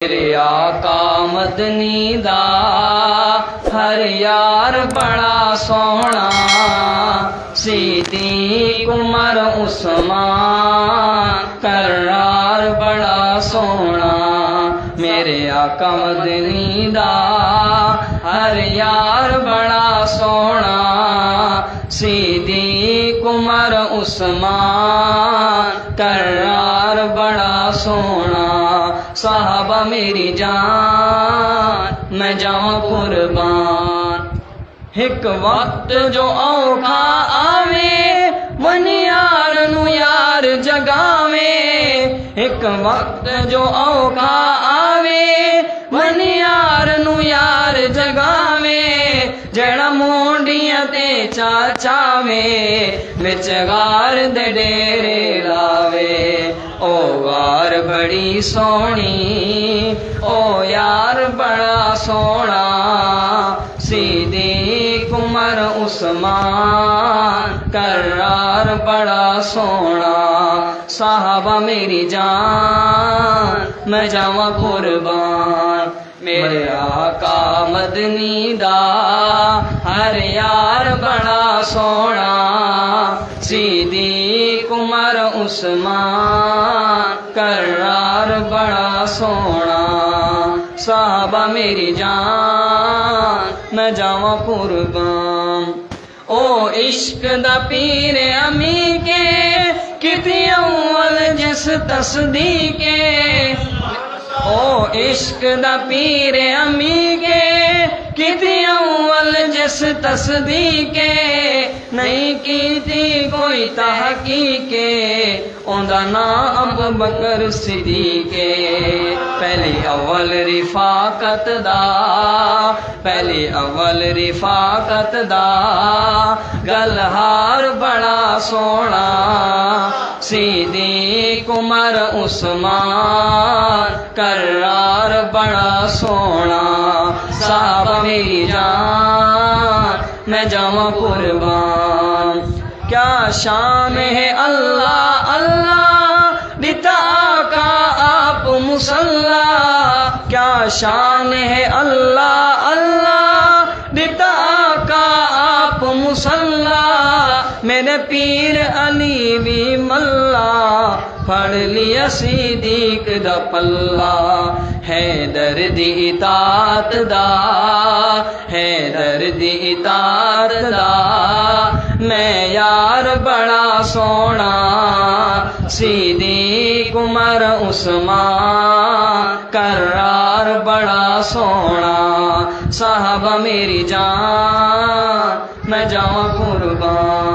मेरे आका मदनी दा हर यार बड़ा सोहना, सिद्दीक उमर उस्मान करार बड़ा सोहना। मेरे आका मदनी दा हर यार बड़ा सोहना, सिद्दीक उमर उस्मान करार बड़ा सोहना। साहबा मेरी जान मैं जाऊं कुर्बान, एक वक्त जो औखा आवे वन यार नू यार जगावे। एक वक्त जो औखा आवे वन यार नू यार जगावे। जड़ा मोंडियां ते चाचावे विच गार दे डेरे लावे। ओ वार बड़ी सोहनी ओ यार बड़ा सोहना, सिद्दीक उमर उस्मान करार बड़ा सोहना। साहबा मेरी जान मैं जावां कुर्बान, मेरे आका मदनी दा हर यार बड़ा सोहना, सिद्दीक उमर उस्मान करार बड़ा सोहना। साहबा मेरी जान मैं जावां कुर्बान। ओ इश्क दा पीर अमी के किती अव्वल जिस तस्दीके। ओ इश्क दा पीर अमी के किती अव्वल जिस तस्दीके। नहीं कीती कोई तहकीके ओंदा नाम अबू बकर सिद्दीके। पहले अव्वल रिफाकत दा, पहले अव्वल रिफाकत दा गलहार बड़ा सोहना, सिद्दीक उमर उस्मान करार बड़ा सोहना। साहबा मेरी जान मैं जावां कुर्बान। क्या शान है अल्लाह अल्लाह दिता का आप मुसल्ला। क्या शान है अल्लाह अल्लाह दिता का आप मुसल्ला। मेरे पीर अली भी मल्ला फड़ लिया सिद्दीक दा पल्ला। है दर्द इतात दा, है दर्द इतात दा मैं यार बड़ा सोहना, सिद्दीक उमर उस्मान करार बड़ा सोहना। साहबा मेरी जान मैं जावां कुर्बान।